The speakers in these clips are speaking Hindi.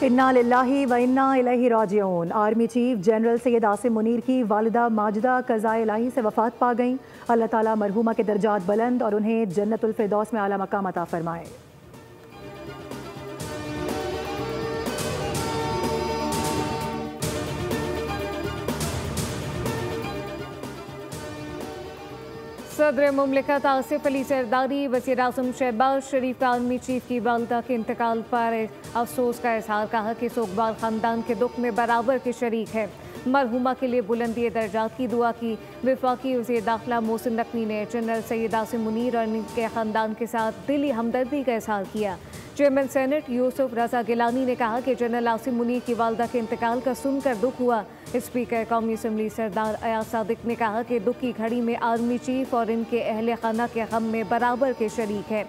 इन्ना लिल्लाही व इन्ना इलैहि राजिऊन। Army chief general Syed Asim Munir की वालिदा माजिदा क़ज़ाए इलाही से वफ़ात पा गईं। अल्लाह ताला मरहूमा के दर्जात बुलंद और उन्हें जन्नतुल फ़िरदौस में आला मकाम अता फरमाए। सदर मुमलिकत आसिफ अली सरदारी वज़ीर आज़म शहबाज शरीफ का आर्मी चीफ की वालिदा के इंतकाल पर अफसोस का इजहार, कहा कि सोगवार ख़ानदान के दुख में बराबर के शरीक है। मरहुमा के लिए बुलंदी दर्जात की दुआ की। वफाकी वज़ीर दाखिला मोहसिन नकवी ने जनरल सैयद आसिम मुनीर और उनके ख़ानदान के साथ दिली हमदर्दी का इजहार किया। चेयरमैन सेनेट यूसुफ रजा गिलानी ने कहा कि जनरल आसिम मुनीर की वालिदा के इंतकाल का सुनकर दुख हुआ। स्पीकर कौमी असम्बली सरदार अयाज सादिक ने कहा कि दुख की घड़ी में आर्मी चीफ और इनके अहले खाना के गम में बराबर के शरीक है।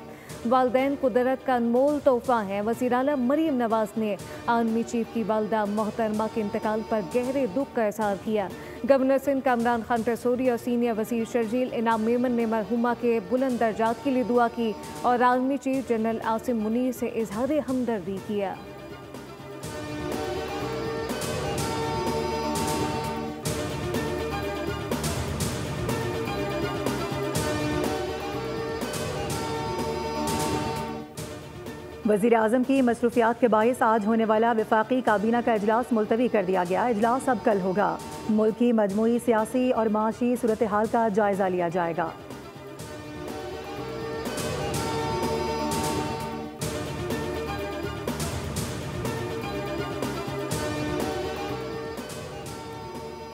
वालदैन कुदरत का अनमोल तोहफा है। वज़ीर आला मरीम नवाज ने आर्मी चीफ की वालिदा मोहतरमा के इंतकाल पर गहरे दुख का इजहार किया। गवर्नर सिंध कामरान खान रसूरी और सीनियर वज़ीर शर्जील इनाम मेमन ने मरहुमा के बुलंद दर्जात के लिए दुआ की और army chief general Asim Munir से इजहार हमदर्दी किया। वज़ीर आज़म की मसरूफियात के बायस आज होने वाला वफाकी काबीना का इजलास मुलतवी कर दिया गया। इजलास अब कल होगा। मुल्क की मजमूई सियासी और माशी सूरत हाल का जायजा लिया जाएगा।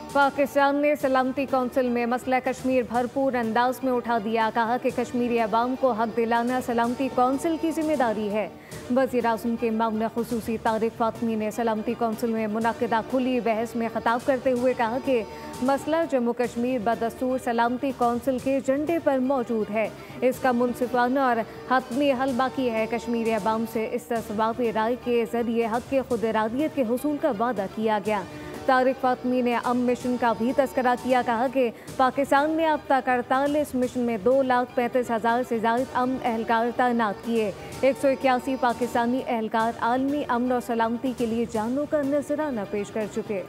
पाकिस्तान ने सलामती कौंसिल में मसला कश्मीर भरपूर अंदाज में उठा दिया। कहा कि कश्मीरी अवाम को हक दिलाना सलामती कौंसिल की जिम्मेदारी है। वज़ीर आज़म के मामला खुसूसी तारिक फातमी ने सलामती कौंसिल में मुनक़िदा खुली बहस में खिताब करते हुए कहा कि मसला जम्मू कश्मीर बदस्तूर सलामती कौंसिल के एजेंडे पर मौजूद है। इसका मुनसिफाना और हतमी हल बाकी है। कश्मीरी अवाम से इस्तिस्बाबी राय के जरिए हक के खुद इरादियत के हुसूल का वादा किया गया। तारिक फातमी ने अम मिशन का भी तस्करा किया। कहा कि पाकिस्तान ने अब तक 48 मिशन में 2,35,000 से ज़्यादा अमन एहलकार तैनात किए। 181 पाकिस्तानी एहलकार आलमी अमन और सलामती के लिए जानों का नजराना पेश कर चुके।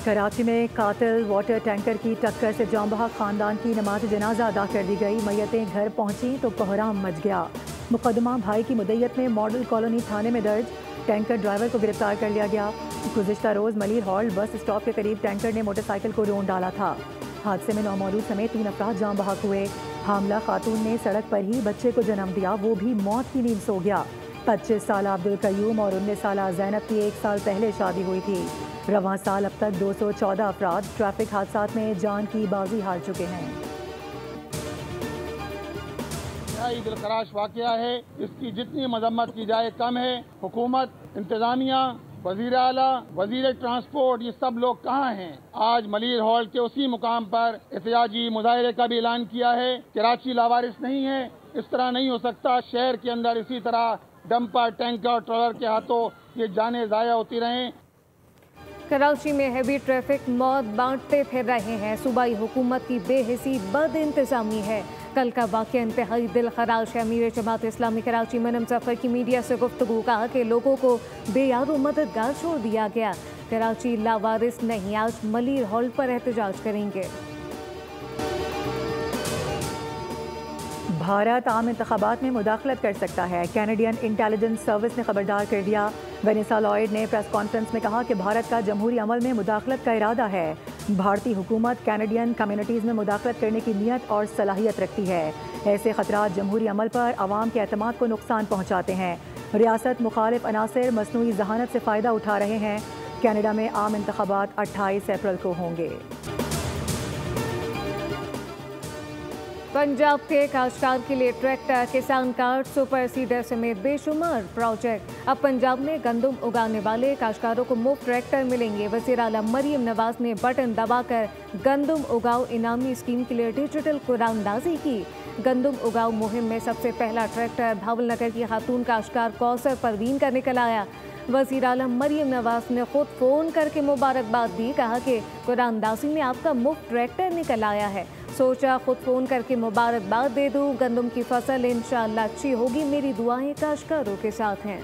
कराची में कातिल वाटर टैंकर की टक्कर से जाँ बहक खानदान की नमाज जनाजा अदा कर दी गई। मैयतें घर पहुंची तो कोहराम मच गया। मुकदमा भाई की मुद्दत में मॉडल कॉलोनी थाने में दर्ज। टैंकर ड्राइवर को गिरफ्तार कर लिया गया। गुज़िश्ता रोज़ मलिर हॉल बस स्टॉप के करीब टैंकर ने मोटरसाइकिल को रोन डाला था। हादसे में नौमौलूद समेत 3 अफराद जाँ बहक हुए। हामला खातून ने सड़क पर ही बच्चे को जन्म दिया, वो भी मौत की नींद सो गया। 25 साल अब्दुल कयूम और 19 साल ज़ैनब की 1 साल पहले शादी हुई थी। रवां साल अब तक 214 अफराद ट्रैफिक हादसात में जान की बाजी हार चुके हैं। दिलखराश वाक़या है, इसकी जितनी मजम्मत की जाए कम है। हुकूमत, इंतजामिया, वजीर आला, वजीर ट्रांसपोर्ट, ये सब लोग कहाँ हैं? आज मलिर हॉल के उसी मुकाम पर एहतिजाजी मुजाहरे का भी ऐलान किया है। कराची लावारिस नहीं है, इस तरह नहीं हो सकता। शहर के अंदर इसी तरह डंपर, टैंकर, ट्रॉलर के हाथों ये जानें ज़ाया होती रहें। कराची में हैवी ट्रैफिक मौत बांटते फिर रहे हैं। सूबाई हुकूमत की बेहिसी बद इंतजामी है। कल का वाक़या इंतहाई दिल खराश है। अमीर जमात इस्लामी कराची मनम जफर की मीडिया से गुफ्तगू, कहा कि लोगों को बेयारो मददगार छोड़ दिया गया। कराची लावारिस नहीं, आज मलिर हॉल पर एहतजाज करेंगे। भारत आम इंतखाबात में मुदाखलत कर सकता है। कैनेडियन इंटेलिजेंस सर्विस ने खबरदार कर दिया। वेनेसा लॉयड ने प्रेस कॉन्फ्रेंस में कहा कि भारत का जमहूरी अमल में मुदाखलत का इरादा है। भारतीय हुकूमत कैनेडियन कम्युनिटीज़ में मुदाखलत करने की नीयत और सलाहियत रखती है। ऐसे खतरात जमहूरी अमल पर आवाम के एतमाद को नुकसान पहुँचाते हैं। रियासत मुखालिफ अनासर मसनूई जहानत से फ़ायदा उठा रहे हैं। कैनेडा में आम इंतखाबात 28 अप्रैल को होंगे। पंजाब के काश्तकार के लिए ट्रैक्टर, किसान कार्ड, सुपर सीडर समेत बेशुमार प्रोजेक्ट। अब पंजाब में गंदम उगाने वाले काश्तकारों को मुफ्त ट्रैक्टर मिलेंगे। वज़ीर आला मरीम नवाज ने बटन दबाकर गंदम उगाओ इनामी स्कीम के लिए डिजिटल कुरानंदाजी की। गंदम उगाओ मुहिम में सबसे पहला ट्रैक्टर भावलनगर की खातून काश्तकार कौसर परवीन का निकल आया। वज़ीर आला मरीम नवाज ने खुद फ़ोन करके मुबारकबाद दी। कहा कि कुरानंदाजी में आपका मुफ्त ट्रैक्टर निकल आया है। सोचा खुद फ़ोन करके मुबारकबाद दे दूँ। गंदम की फसल इंशाअल्लाह अच्छी होगी, मेरी दुआएं काश्तकारों के साथ हैं।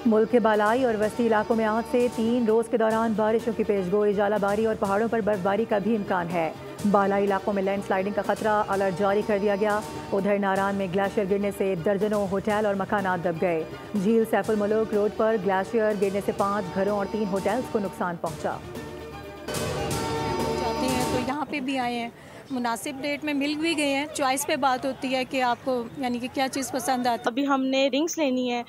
मुल्क के बालाई और वस्ती इलाकों में आज से 3 रोज़ के दौरान बारिशों की पेशगोई, जालाबारी और पहाड़ों पर बर्फबारी का भी इम्कान है। बालाई इलाकों में लैंडस्लाइडिंग का खतरा, अलर्ट जारी कर दिया गया। उधर नारान में ग्लेशियर गिरने से दर्जनों होटल और मकानात दब गए। झील सैफुल मुल्क रोड पर ग्लेशियर गिरने से 5 घरों और 3 होटल्स को नुकसान पहुंचा। जाते हैं तो यहाँ पे भी आए हैं, मुनासिब रेट में मिल भी गए हैं। चॉइस पे बात होती है कि आपको यानी कि क्या चीज़ पसंद आती है। अभी हमने रिंग्स लेनी है,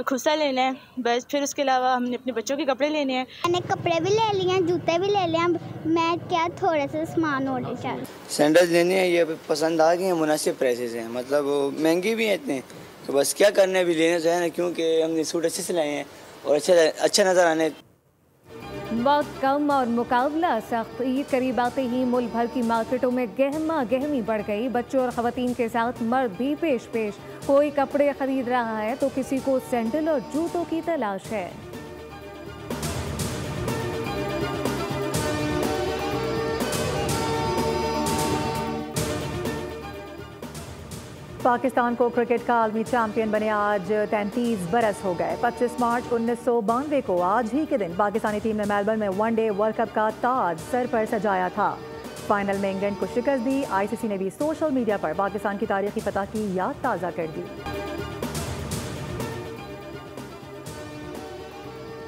खुसा लेना है, बस फिर उसके अलावा हमने अपने बच्चों के कपड़े लेने हैं। मैंने कपड़े भी ले लिए हैं, जूते भी ले लिए हैं। मैं क्या थोड़े से सामान और चाहिए। सैंडल्स लेने हैं, ये पसंद आ गए हैं, मुनासिब प्राइसेस हैं, मतलब महंगी भी हैं इतने, तो बस क्या करना है, अभी लेना चाहिए ना, क्योंकि हमने सूट अच्छे से लाए हैं और अच्छा नज़र आने। वक्त कम और मुकाबला सख्त। ईद करीब आते ही मुल्क भर की मार्केटों में गहमा गहमी बढ़ गई। बच्चों और खवातीन के साथ मर्द भी पेश पेश। कोई कपड़े खरीद रहा है तो किसी को सैंडल और जूतों की तलाश है। पाकिस्तान को क्रिकेट का आलमी चैंपियन बने आज 33 बरस हो गए। 25 मार्च 1992 को आज ही के दिन पाकिस्तानी टीम ने मेलबर्न में वनडे वर्ल्ड कप का ताज सर पर सजाया था। फाइनल में इंग्लैंड को शिकस्त दी। आईसीसी ने भी सोशल मीडिया पर पाकिस्तान की तारीखी फतह की याद ताज़ा कर दी।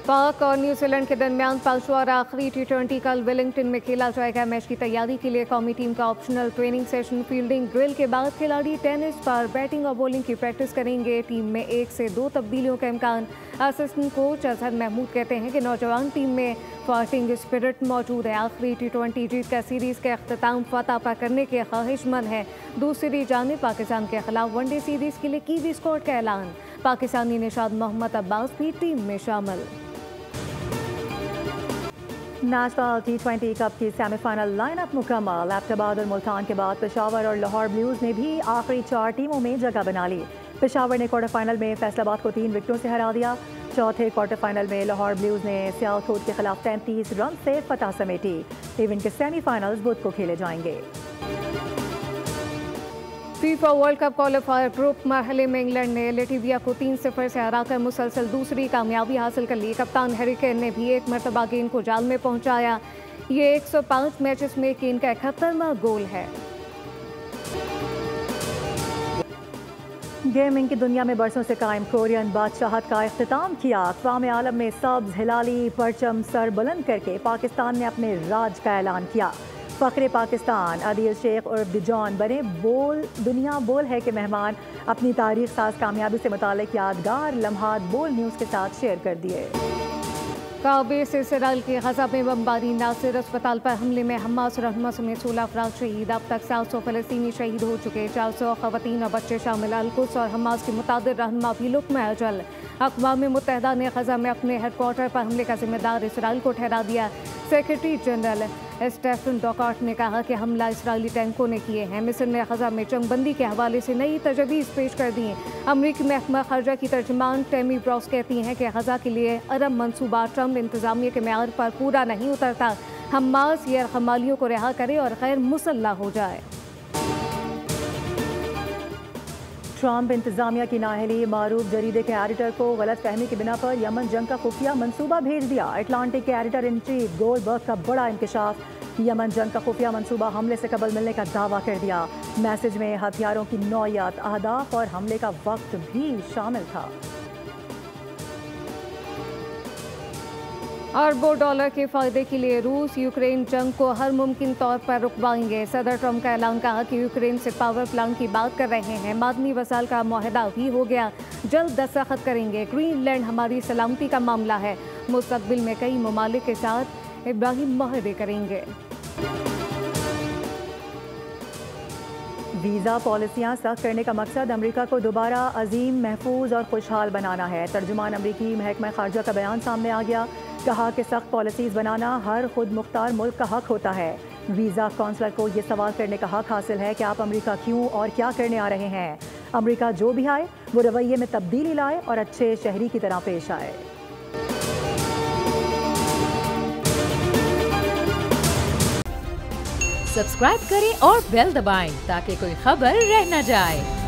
पाक और न्यूजीलैंड के दरमियान पांचवा और आखिरी T20 कल वेलिंगटन में खेला जाएगा। मैच की तैयारी के लिए कौमी टीम का optional training session, fielding drill के बाद खिलाड़ी टेनिस पर बैटिंग और बॉलिंग की प्रैक्टिस करेंगे। टीम में 1 से 2 तब्दीलियों का इम्कान। असिस्टेंट कोच अजहर महमूद कहते हैं कि नौजवान टीम में फाइटिंग स्पिरिट मौजूद है। आखिरी T20 जीत का सीरीज का अख्ताम फतह पर करने के ख्वाहिशमंद है। दूसरी जानिब पाकिस्तान के खिलाफ वनडे सीरीज के लिए कीवी स्क्वाड का ऐलान। पाकिस्तानी निशाद मोहम्मद अब्बास भी टीम में शामिल। नेशनल T20 कप की सेमीफाइनल लाइनअप मुकम्मल। एबटाबाद और मुल्तान के बाद पेशावर और लाहौर ब्लूज ने भी आखिरी 4 टीमों में जगह बना ली। पेशावर ने क्वार्टर फाइनल में फैसलाबाद को 3 विकेटों से हरा दिया। चौथे क्वार्टर फाइनल में लाहौर ब्लूज ने सियालकोट के खिलाफ 33 रन से फतह समेटी। इवेंट के सेमीफाइनल्स बुध को खेले जाएंगे। FIFA world cup qualifier group मरहले में इंग्लैंड ने लेटिविया को 3-0 से हराकर मुसलसल दूसरी कामयाबी हासिल कर ली। कप्तान हैरी केन ने भी एक मरतबा गेंद को जाल में पहुंचाया। ये 105 मैचेस में केन का 71वां गोल है। गेमिंग की दुनिया में बरसों से कायम कोरियन बादशाहत का इख्तिताम किया। अक़वाम आलम में सब्ज़ हिलाली परचम सर बुलंद करके पाकिस्तान ने अपने राज का ऐलान किया। फ़ख्रे पाकिस्तान आदिल शेख और डिजॉन बने दुनिया बोल है के मेहमान। अपनी तारीख साज कामयाबी से मुतालिक यादगार लम्हात बोल न्यूज़ के साथ शेयर कर दिए। काबे से इसराइल की गजा में बमबारी। नासिर अस्पताल पर हमले में हमास रहनुमा समेत 16 अफराद शहीद। अब तक 700 फ़लस्तीनी शहीद हो चुके। 400 ख़वातीन और बच्चे शामिल। अल-कुद्स और हमास के मुतादिर रहनुमा भी लुक़्मा अजल। अक़वाम मुत्तहिदा ने गजा में अपने हेडक्वार्टर पर हमले का जिम्मेदार इसराइल को ठहरा दिया। सेक्रेटरी जनरल स्टेफन डॉकार्ट ने कहा कि हमला इसराइली टैंकों ने किए हैं। मिस्र ने गजा में जंगबंदी के हवाले से नई तजवीज़ पेश कर दी। अमरीकी महकमा खारजा की तर्जुमान टेमी ब्रॉस कहती हैं कि गजा के लिए अरब मनसूबा ट्रम्प इंतज़ामिया के मेयार पर पूरा नहीं उतरता। हमास या हमालियों को रिहा करे और गैर मुसल्लह हो जाए। ट्रम्प इंतजामिया की नाअहली। मारूफ जरीदे के एडिटर को गलत फहमी की बिना पर यमन जंग का खुफिया मंसूबा भेज दिया। अटलांटिक के एडिटर इन चीफ गोल्डबर्ग का बड़ा इंकशाफ। यमन जंग का खुफिया मंसूबा हमले से कबल मिलने का दावा कर दिया। मैसेज में हथियारों की नौयत, अहदाफ और हमले का वक्त भी शामिल था। अरबों डॉलर के फायदे के लिए रूस यूक्रेन जंग को हर मुमकिन तौर पर रुकवाएंगे। सदर ट्रंप का ऐलान। कहा कि यूक्रेन से पावर प्लांट की बात कर रहे हैं। मादनी वसाइल का मुआहदा भी हो गया, जल्द दस्तखत करेंगे। ग्रीनलैंड हमारी सलामती का मामला है। मुस्तकबिल में कई ममालिक के साथ इब्राहिम मुआहदे करेंगे। वीज़ा पॉलिसियाँ सख्त करने का मकसद अमेरिका को दोबारा अजीम, महफूज और खुशहाल बनाना है। तर्जुमान अमरीकी महकमा खारजा का बयान सामने आ गया। कहा कि सख्त पॉलिसीज़ बनाना हर खुद मुख्तार मुल्क का हक होता है। वीज़ा काउंसलर को ये सवाल करने का हक हासिल है कि आप अमेरिका क्यों और क्या करने आ रहे हैं। अमेरिका जो भी आए वो रवैये में तब्दीली लाए और अच्छे शहरी की तरह पेश आए। सब्सक्राइब करें और बेल दबाएं ताकि कोई खबर रह न जाए।